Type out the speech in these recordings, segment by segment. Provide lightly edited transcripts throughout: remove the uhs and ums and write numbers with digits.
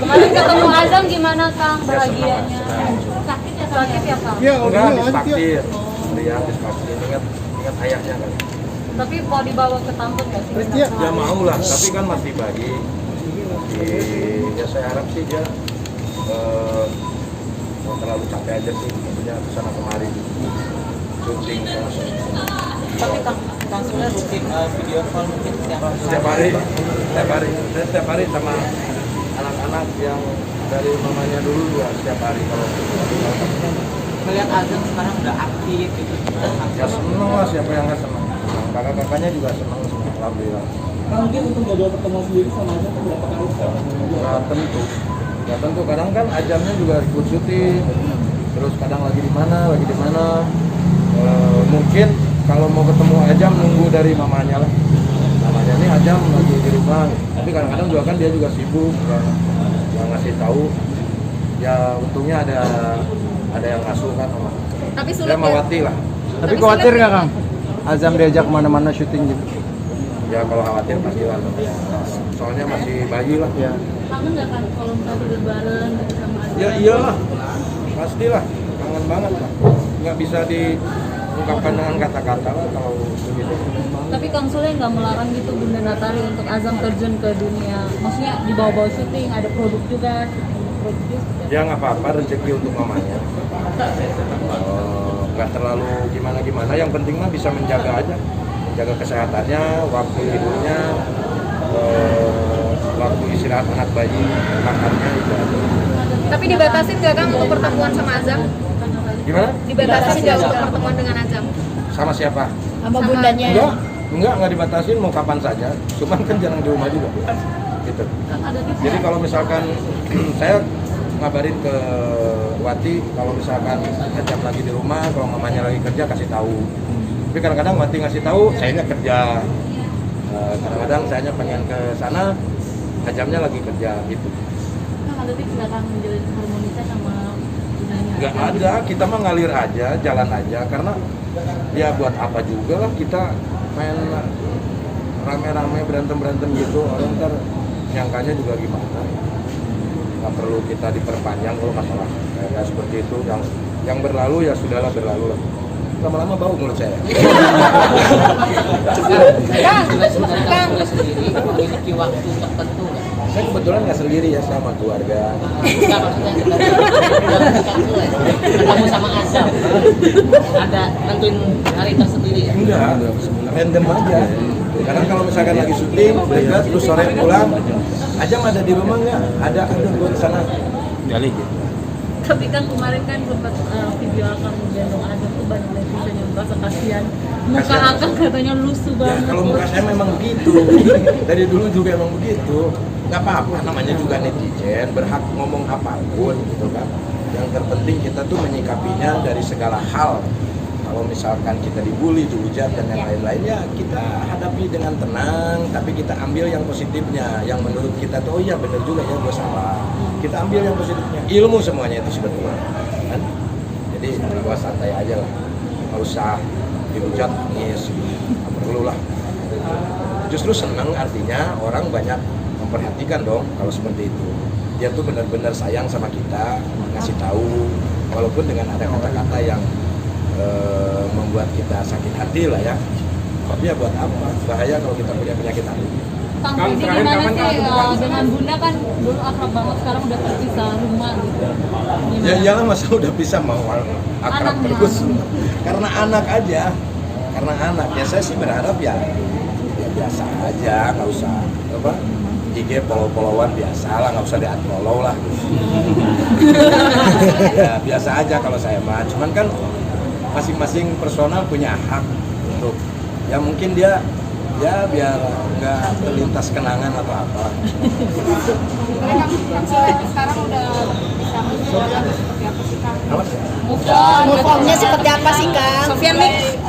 Kemarin ketemu Azam gimana Kang bahagianya? Sakit ya Kang? Iya, Enggak, habis vaksin. Dia habis vaksin, ingat ayahnya kan. Tapi mau dibawa ke Tambun nggak sih? Iya. Ya mau lah, tapi kan masih bayi. Ya saya harap sih dia mau terlalu capek aja sih, maksudnya kesana kemari syuting. Tapi Kang Sule rutin video call mungkin Setiap hari sama anak-anak yang dari mamanya dulu juga setiap hari kalau melihat Azam sekarang udah aktif gitu. ya seneng lah, siapa yang nggak seneng. Kakak-kakaknya juga seneng, alhamdulillah. Mungkin untuk jadwal pertemuan sendiri sama Azam berapa kali sekarang? Nggak tentu, kadang kan Ajamnya juga ikut syuting, terus kadang lagi di mana. Mungkin kalau mau ketemu Ajam nunggu dari mamanya lah. Mamanya ini Ajam lagi di rumah, tapi kadang-kadang juga kan dia juga sibuk, nggak ngasih tahu. Ya untungnya ada yang ngasuh kan sama. Tapi Dia Mawati lah. Tapi khawatir nggak Kang? Azam diajak kemana-mana syuting gitu? Ya kalau khawatir pasti lah, soalnya masih bayi lah. Ya. kangen nggak kan kalau misalnya tidur bareng gitu sama Azam? Ya iyalah, pastilah, kangen banget lah. Nggak bisa diungkapkan dengan kata-kata lah kalau begitu. Tapi Kang Sule nggak melarang gitu Bunda Natali untuk Azam terjun ke dunia, maksudnya dibawa-bawa syuting, ada produk juga, produk. Ya nggak apa-apa, rezeki untuk mamanya. Nggak terlalu gimana-gimana, yang penting mah bisa menjaga aja, menjaga kesehatannya, waktu tidurnya, waktu istirahat anak bayi, makannya itu aja. Tapi dibatasin nggak Kang untuk pertemuan sama Azam? Gimana? Dibatasin nggak untuk pertemuan dengan Azam? Sama siapa? Sama bundanya. Enggak dibatasin, mau kapan saja. Cuman kan jarang di rumah juga. Gitu. Jadi kalau misalkan saya ngabarin ke Wati kalau misalkan Ajam lagi di rumah, kalau mamanya lagi kerja kasih tahu. Tapi kadang-kadang Wati ngasih tahu, sayanya kerja. Kadang-kadang sayanya pengen ke sana, Ajamnya lagi kerja gitu. Kang ada tips nggak Kang menjalin harmonisnya sama bundanya? Nggak ada, kita mah ngalir aja, jalan aja. Karena ya buat apa juga lah kita main rame-rame berantem gitu, orang ntar nyangkanya juga gimana. Nggak perlu kita diperpanjang kalau masalah kayak seperti itu. Yang berlalu ya sudahlah, berlalu lah. Lama-lama bau menurut saya. Kang Sule sendiri memiliki waktu tertentu nggak? Saya kebetulan nggak sendiri ya, sama keluarga. Nggak, maksudnya dari Kang Sule ketemu sama Azam ada nentuin hari tersendiri ya? Enggak, random aja. Karena kalau misalkan lagi syuting, berangkat terus sore pulang, Ajam ada di rumah nggak? Ada gue ke sana. Gali. Tapi kan kemarin kan sempat video Akang gendong Azam tuh banyak netizen yang merasa kasihan. Muka Kasihan. Akang katanya lusuh Ya banget. kalau muka saya memang begitu. Dari dulu juga emang begitu. Nggak apa-apa, namanya juga netizen, berhak ngomong apapun gitu kan. Yang terpenting kita tuh menyikapinya dari segala hal. Kalau misalkan kita dibully, dihujat dan yang lain-lain, ya kita hadapi dengan tenang, tapi kita ambil yang positifnya, yang menurut kita tuh oh iya bener juga ya gue salah. Kita ambil yang positifnya, ilmu semuanya itu sebetulnya kan. Jadi gue santai aja lah, nggak usah dihujat, nangis, nggak perlu lah. Justru senang, artinya orang banyak memperhatikan dong kalau seperti itu. Dia tuh benar-benar sayang sama kita, ngasih tahu, walaupun dengan ada kata-kata yang membuat kita sakit hati lah ya. Tapi ya buat apa? Bahaya kalau kita punya penyakit hati. Kang Fedi gimana sih dengan Bunda kan dulu akrab banget, sekarang udah terpisah rumah gitu. Gimana? Ya iyalah, masa udah bisa mau akrab Anaknya. terus. Karena anak aja. Karena anak. Ya saya sih berharap ya biasa aja, nggak usah apa IG follow-followan biasa lah, nggak usah di-unfollow lah. Ya biasa aja kalau saya mah. Cuman kan masing-masing personal punya hak untuk ya mungkin dia ya biar nggak terlintas kenangan atau apa. Sekarang udah bisa seperti apa sih Kang? Apa? Move on-nya seperti apa sih Kang? Sofian nih.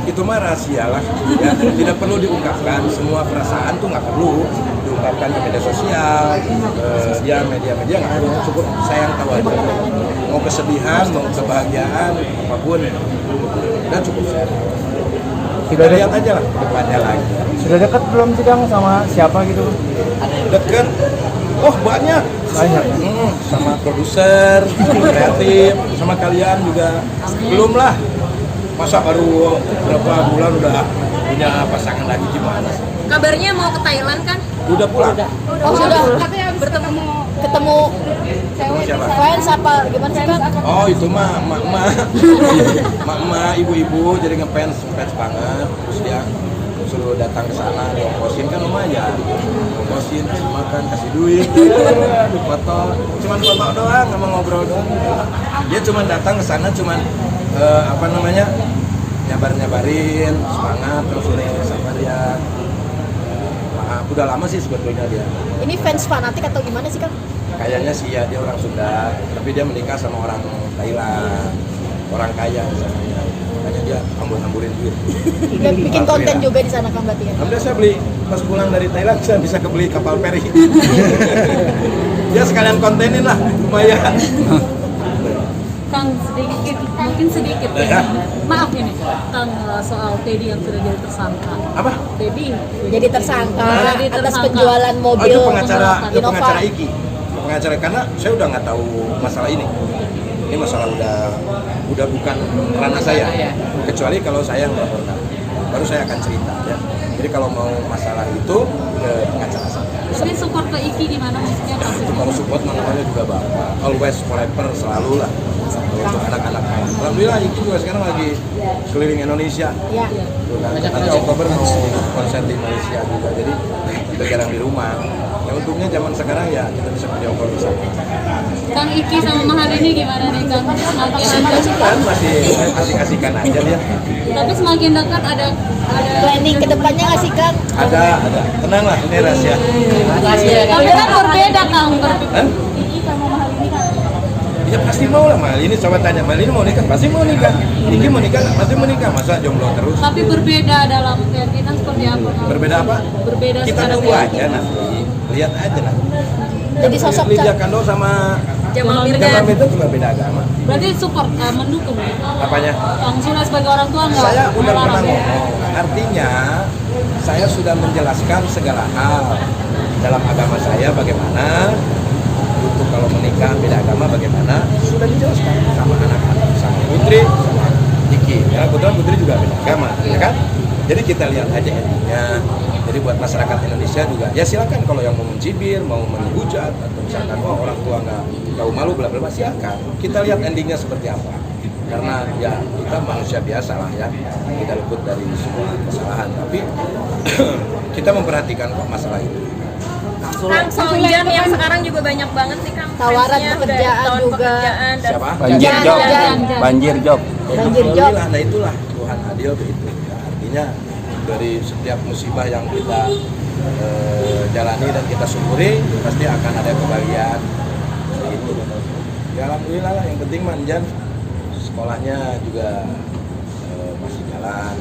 Itu mah rahasia lah ya, tidak perlu diungkapkan. Semua perasaan tuh nggak perlu diungkapkan ke media sosial, ya media-media nggak perlu, cukup sayang tahu aja. Mau kesedihan, mau kebahagiaan, apapun udah cukup saya tahu. Kita lihat aja lah ke depannya lagi. Sudah dekat belum sih Kang sama siapa gitu? Deket, Oh banyak. Banyak. Sama produser, kreatif, sama kalian juga. Belum lah. Masa baru berapa bulan udah punya pasangan lagi gimana? Kabarnya mau ke Thailand kan? Udah pulang. Oh sudah. Katanya habis ketemu Sama siapa? fans apa gimana sih Kang? Oh itu mah mak ibu-ibu jadi ngefans banget. Terus dia suruh datang ke sana, diongkosin kan lumayan. Ongkosin, kasih makan, kasih duit, foto. Cuman foto doang, sama ngobrol doang. Dia cuman datang ke sana, cuman nyabarin semangat, terus udah sama dia. Udah lama sih sebetulnya dia. Ini fans fanatik atau gimana sih Kang? Kayaknya sih ya dia orang Sunda, tapi dia menikah sama orang Thailand, orang kaya di sana. Makanya dia ambur-amburin duit. Dan bikin konten juga di sana Kang berarti ya? Alhamdulillah saya beli pas pulang dari Thailand saya bisa kebeli kapal feri. Dia sekalian kontenin lah, lumayan. Kang mungkin sedikit ya. Maaf ini Kang soal Teddy yang sudah jadi tersangka. Apa? Teddy Jadi tersangka Jadi atas tersangka. penjualan Oh, mobil itu pengacara Innova. Iki. Pengacara karena saya udah nggak tahu masalah ini. Ini masalah udah bukan ranah saya. Kecuali kalau saya yang melaporkan, baru saya akan cerita ya. Jadi kalau mau masalah itu ke pengacara saya. tapi support ke Iki gimana maksudnya Itu maksudnya? kalau support namanya juga bapak. Always forever selalu lah. Untuk anak-anak. Alhamdulillah Iki juga sekarang lagi keliling Indonesia. Ya. Tuh kan, nanti Oktober mau konser di Malaysia juga, jadi kita jarang di rumah. Ya untungnya zaman sekarang ya kita bisa video call bersama. Kang Iki sama Mahal ini gimana nih Kang? Kan masih asik-asikan aja dia. Tapi semakin dekat ada Planning kedepannya nggak sih Kang? Ada. Tenang lah, ini rahasia. Tapi kan berbeda Kang. Hah? Iki sama Mahal ini kan. Ya pasti mau lah, Mal. Ini coba tanya, Mal ini mau nikah? Pasti mau nikah. Iki mau nikah nggak? Pasti mau nikah. Masa jomblo terus? Tapi berbeda dalam keyakinan seperti apa Kang? Berbeda apa? Berbeda Kita secara tunggu keyakinan. aja nanti. Lihat aja nanti. Jadi sosok Lija Kando sama Jamal Jamal Mirdad. itu juga beda agama. Berarti support mendukung ya? Apanya? Kang Suna sebagai orang tua nggak Saya udah pernah melarang ya? ngomong, artinya saya sudah menjelaskan segala hal dalam agama saya bagaimana, untuk kalau menikah beda agama bagaimana, sudah dijelaskan sama anak-anak, sama Putri, sama Iki. Karena kebetulan Putri juga beda agama, ya kan? Jadi kita lihat aja endingnya. Jadi buat masyarakat Indonesia juga, ya silakan kalau yang mau mencibir, mau menghujat, atau misalkan oh orang tua nggak tahu malu, bla bla bla, silakan. Kita lihat endingnya seperti apa. Karena ya kita manusia biasa lah ya, kita luput dari semua kesalahan, tapi kita memperhatikan kok masalah itu. Kang soal Jan yang sekarang juga banyak banget nih Kang. Tawaran pekerjaan juga. Siapa? Banjir Jan, job. Jan. Banjir job. Banjir job. Alhamdulillah, nah itulah Tuhan adil begitu. Ya, artinya dari setiap musibah yang kita jalani dan kita syukuri, pasti akan ada kebahagiaan. Itu. Ya alhamdulillah lah, yang penting manjan sekolahnya juga masih jalan.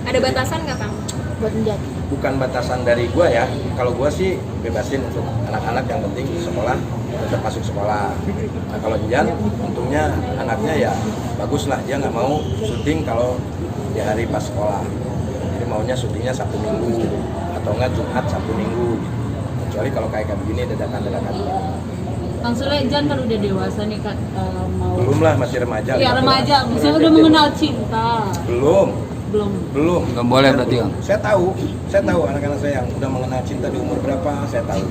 Ada batasan nggak Kang? Buat menjadi. Bukan batasan dari gua ya. Kalau gua sih bebasin untuk anak-anak, yang penting sekolah tetap masuk sekolah. Nah kalau Jan, untungnya anaknya ya bagus lah, dia nggak mau syuting kalau di hari pas sekolah. Jadi maunya syutingnya Sabtu Minggu atau enggak Jumat Sabtu Minggu. Kecuali kalau kayak begini dadakan-dadakan. Kang Sule, Jan kan udah dewasa nih Kak, mau Belum lah, masih remaja. ya 15. remaja, misalnya udah mengenal cinta. Belum. Nggak boleh berarti, Kang? Saya tahu anak-anak saya yang udah mengenal cinta di umur berapa, saya tahu.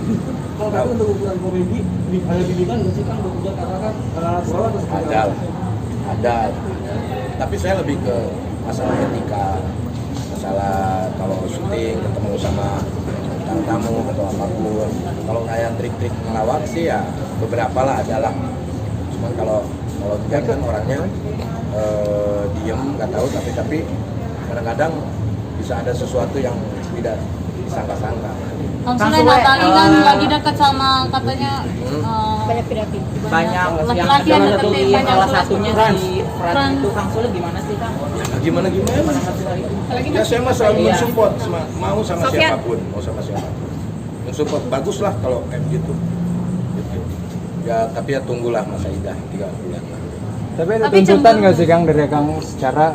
Kalau tapi untuk ukuran komedi, ada bimbingan nggak sih Kang untuk karena kan anak sekolah atau Ada. Tapi saya lebih ke masalah etika, masalah kalau syuting ketemu sama bintang tamu atau apapun. Kalau kayak trik-trik ngelawak sih ya beberapa lah adalah. Cuman kalau Jan kan orangnya diem, nggak tahu, tapi kadang-kadang bisa ada sesuatu yang tidak disangka-sangka. Kang Sule, Natali kan lagi dekat sama katanya Banyak piratin. Banyak laki-laki yang deketin banyak salah satunya si Fran Fran. itu Kang Sule gimana sih Kang? Nah, gimana? Ya saya mah selalu mensupport, mau sama siapapun, mensupport, bagus lah kalau kayak gitu. Ya tapi ya tunggulah masa idah 3 bulan lah. Tapi ada Tapi tuntutan cenderung- nggak sih Kang dari Kang secara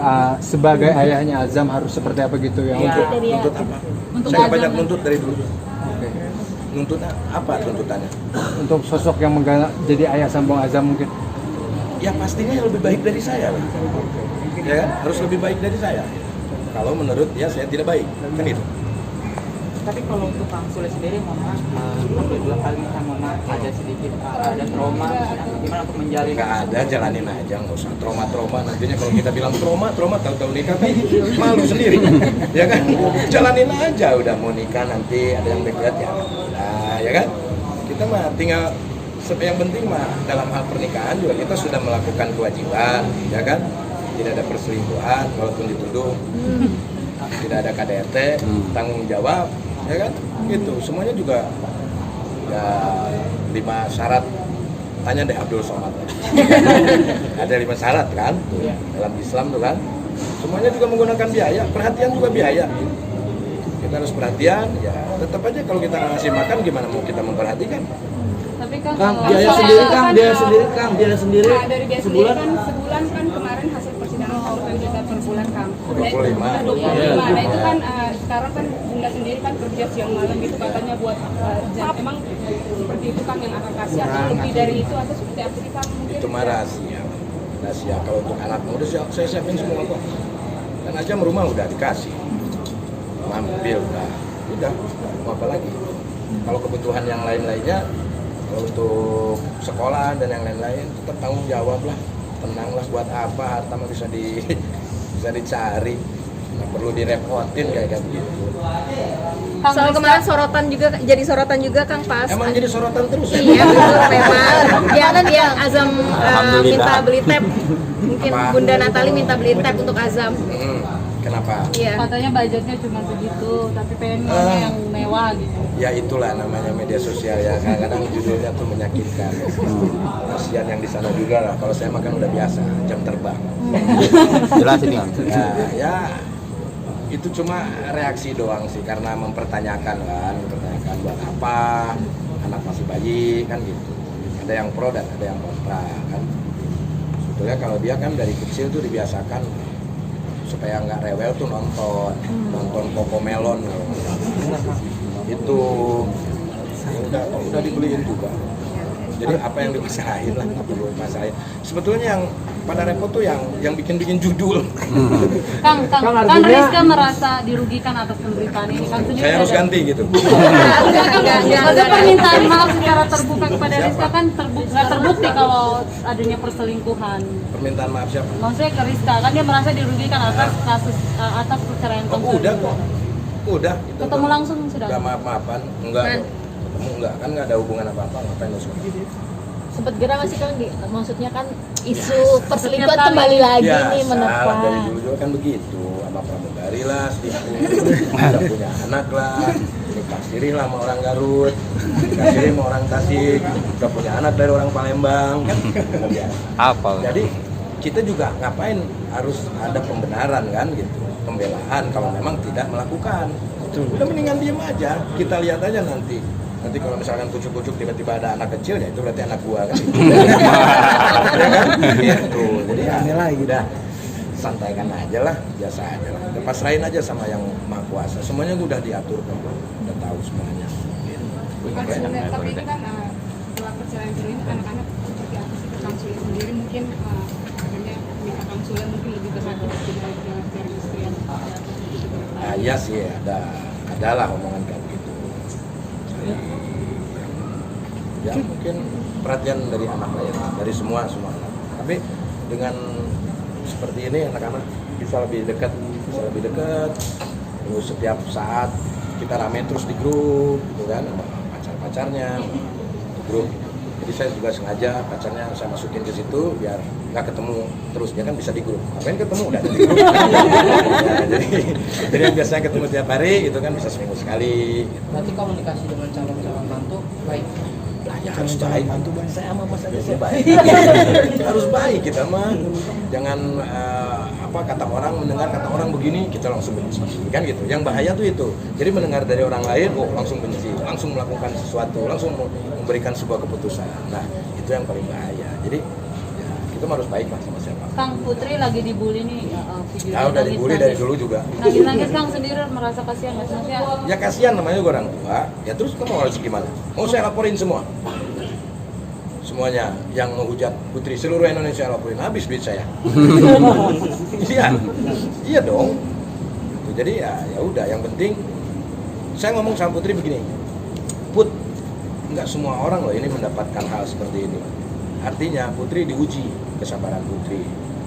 sebagai ayahnya Azam harus seperti apa gitu yang Untuk Kriteria. nuntut apa? Untuk Saya nggak Azam. banyak nuntut dari dulu. Nuntut apa tuntutannya? Untuk sosok yang jadi ayah sambung Azam mungkin. Ya pastinya yang lebih baik dari saya lah. Ya kan? Harus lebih baik dari saya. Kalau menurut dia saya tidak baik, kan itu. Tapi kalau untuk Kang Sule sendiri, mohon maaf, udah 2 kali minta maaf, ada sedikit ada trauma, gimana untuk menjalin? Nggak ada, jalanin aja, nggak usah trauma-trauma. Nantinya kalau kita bilang trauma, tahu-tahu nikah kan malu sendiri, ya kan? Jalanin aja, udah mau nikah nanti ada yang dekat ya, nah, ya kan? Kita mah tinggal, yang penting mah dalam hal pernikahan juga kita sudah melakukan kewajiban, ya kan? Tidak ada perselingkuhan, walaupun dituduh, tidak ada KDRT, tanggung jawab. Ya kan, gitu. Semuanya juga ya 5 syarat. Tanya deh Abdul Somad. Ada 5 syarat kan, tuh, dalam Islam tuh kan. Semuanya juga menggunakan biaya, perhatian juga biaya. Kita harus perhatian, ya tetap aja kalau kita nggak ngasih makan gimana mau kita memperhatikan? Tapi kan Kang, kalau biaya misalnya sendiri kan, Kang, biaya sendiri Kang, biaya sendiri Nah, dari biaya sendiri sebulan. kan sebulan kan kemarin hasil persidangan 20 juta per bulan Kang. 25. 25. Nah itu kan sekarang kan Bunda sendiri kan kerja siang malam gitu katanya buat emang seperti itu Kang yang akan kasih atau lebih dari itu atau seperti apa sih Kang? Mungkin Itu mah rahasia. Rahasia. Kalau untuk anakmu udah saya siapin semua kok. Kan aja rumah udah dikasih. Mobil udah mau apa lagi? Kalau kebutuhan yang lain-lainnya, kalau untuk sekolah dan yang lain-lain tetap tanggung jawab lah, tenanglah, buat apa harta mah bisa dicari, nggak perlu direpotin kayak gitu. Soal kemarin jadi sorotan juga Kang pas. Emang jadi sorotan terus ya? Iya betul memang. Yang Azam minta beli tab. Mungkin Apa? Bunda Natali minta beli tab untuk Azam. Kenapa? Iya. katanya budgetnya cuma segitu, tapi pengen maunya yang mewah gitu. Ya itulah namanya media sosial ya, kadang-kadang judulnya tuh menyakitkan. Kasihan yang di sana juga lah. Kalau saya makan udah biasa, jam terbang. Jelasin Kang. Ya itu cuma reaksi doang sih, karena mempertanyakan buat apa, anak masih bayi kan gitu. Ada yang pro dan ada yang kontra kan. Sebetulnya kalau dia kan dari kecil tuh dibiasakan supaya nggak rewel tuh nonton Cocomelon itu udah dibeliin juga. Jadi apa yang dimasalahin lah, nggak perlu dimasalahin. Sebetulnya yang pada repot tuh yang bikin judul. Kang artinya- Rizka merasa dirugikan atas pemberitaan ini. Kang sendiri Saya harus ada- ganti gitu. Ada permintaan maaf secara terbuka kepada Rizka kan nggak terbukti kalau adanya perselingkuhan. Permintaan maaf siapa? Maksudnya ke Rizka kan dia merasa dirugikan atas kasus atas perceraian Oh, Kang udah Suli. kok. Udah. Kita Ketemu langsung sudah. Udah maaf-maafan. Enggak. Ketemu enggak, kan enggak ada hubungan apa-apa, ngapain harus Sempet gerah nggak sih Kang? Maksudnya kan isu Ya, perselingkuhan setiap kali. kembali lagi nih dari menerpa. dulu juga kan begitu, sama pramugari lah, udah punya anak lah, nikah siri lah sama orang Garut, nikah siri sama orang Tasik, udah punya anak dari orang Palembang, kan biasa. Apa? Jadi kita juga ngapain harus ada pembenaran kan gitu, pembelaan kalau memang tidak melakukan. Udah mendingan diem aja, kita lihat aja nanti kalau misalkan kucuk-kucuk tiba-tiba ada anak kecil ya itu berarti anak gua kan. Ya kan? Gitu. Jadi ya udah santaikan aja lah, biasa aja lah. Kita pasrahin aja sama yang Maha Kuasa. Semuanya udah diatur kok, udah tahu semuanya. Gitu. Kan sebenarnya, tapi ini kan setelah perceraian ini anak-anak seperti apa sih Kang Sule sendiri mungkin akhirnya minta Kang Sule mungkin lebih berat dari istri yang Nah, iya sih adalah omongan kayak gitu. Ya mungkin perhatian dari anak lah ya, dari semua anak. Tapi dengan seperti ini anak-anak bisa lebih dekat. Terus setiap saat kita rame terus di grup, gitu kan, sama pacar-pacarnya di grup. Jadi saya juga sengaja pacarnya saya masukin ke situ biar nggak ketemu terus, dia kan bisa di grup. Ngapain ketemu udah ada di grup. Ya, jadi yang biasanya ketemu tiap hari gitu kan bisa seminggu sekali. Gitu. Berarti komunikasi dengan calon-calon mantu baik. Lah ya harus baik. Saya sama Mas aja saya baik. Harus baik kita mah. Jangan kata orang mendengar kata orang begini kita langsung benci kan gitu. Yang bahaya tuh itu. Jadi mendengar dari orang lain langsung benci, langsung melakukan sesuatu, langsung memberikan sebuah keputusan. Nah, itu yang paling bahaya. Jadi ya, kita antum harus baik lah sama siapa. Kang, Putri lagi dibully nih, video Ya udah dibully dari dulu juga. Nangis-nangis Kang sendiri merasa kasihan nggak sih? Maksudnya, Ya kasihan namanya juga orang tua. Ya terus kamu harus gimana? Mau saya laporin semua? Semuanya yang menghujat Putri seluruh Indonesia laporin, habis duit saya. Iya dong. Jadi ya udah, yang penting saya ngomong sama Putri begini, Put, nggak semua orang loh ini mendapatkan hal seperti ini. Artinya Putri diuji kesabaran Putri,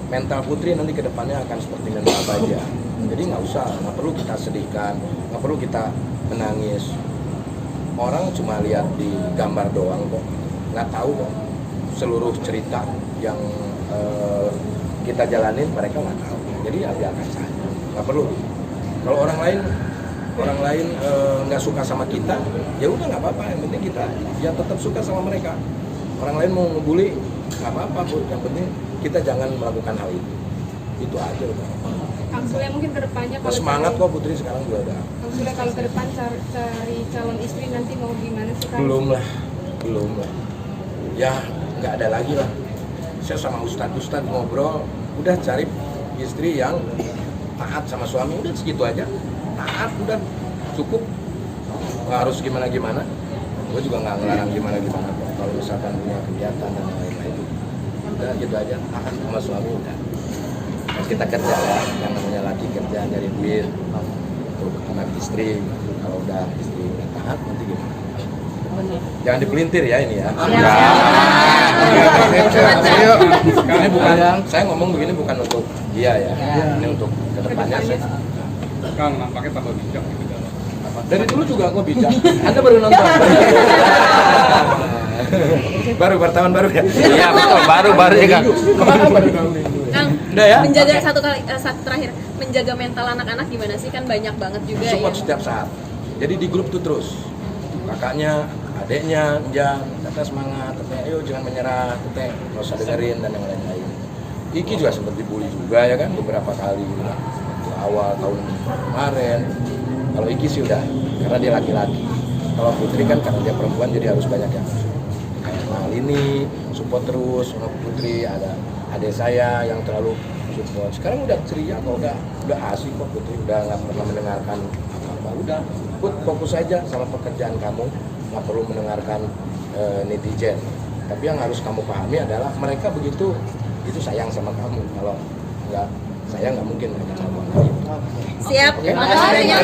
mental Putri nanti kedepannya akan seperti mental baja. Jadi nggak perlu kita sedihkan, nggak perlu kita menangis. Orang cuma lihat di gambar doang kok, nggak tahu kok seluruh cerita yang kita jalanin, mereka nggak tahu. Jadi ya biarkan saja, nggak perlu. Kalau orang lain nggak suka sama kita, ya udah nggak apa-apa. Yang penting kita ya tetap suka sama mereka. Orang lain mau ngebully, nggak apa-apa, yang penting kita jangan melakukan hal itu aja udah. Kang Sule mungkin kedepannya Nah, semangat kok Putri sekarang juga udah. Kang Sule kalau ke depan cari calon istri nanti mau gimana sih Kang? Belum lah. Ya nggak ada lagi lah. Saya sama ustadz ngobrol, udah cari istri yang taat sama suami, udah segitu aja. Taat udah cukup, nggak harus gimana-gimana. Gue juga nggak ngelarang gimana-gimana kok. Kalau misalkan punya kegiatan dan lain-lain, udah gitu aja. Taat sama suami udah. Terus kita kerja ya, yang namanya laki kerja dari duit untuk anak istri. Kalau udah istri udah taat, nanti gimana? Jangan dipelintir ya ini ya. Ini bukan, saya ngomong begini bukan untuk dia ya. Ini untuk kedepannya saya. Kang, nampaknya tambah bijak gitu dalam. Dari dulu juga gue bijak. Anda baru nonton. baru bertahan baru ya. Iya betul, baru ya Kang. Kang, Udah ya. menjaga satu terakhir, menjaga mental anak-anak gimana sih? Kan banyak banget juga Support yang setiap saat. Jadi di grup tuh terus. Kakaknya, adeknya, teteh semangat, teteh ayo jangan menyerah, teteh nggak usah dengerin dan yang lain-lain. Iki juga sempat dibully juga ya kan beberapa kali awal tahun kemarin. Kalau Iki sih udah, karena dia laki-laki. Kalau Putri kan karena dia perempuan jadi harus banyak yang kayak hal ini support terus sama Putri. Ada adik saya yang terlalu support. Sekarang udah ceria kok, udah asik kok Putri, udah nggak pernah mendengarkan apa-apa. Udah, Put fokus aja sama pekerjaan kamu, nggak perlu mendengarkan netizen. Tapi yang harus kamu pahami adalah mereka begitu itu sayang sama kamu. Kalau nggak sayang nggak mungkin mereka melakukan hal itu. siap. Oke? Makasih banyak.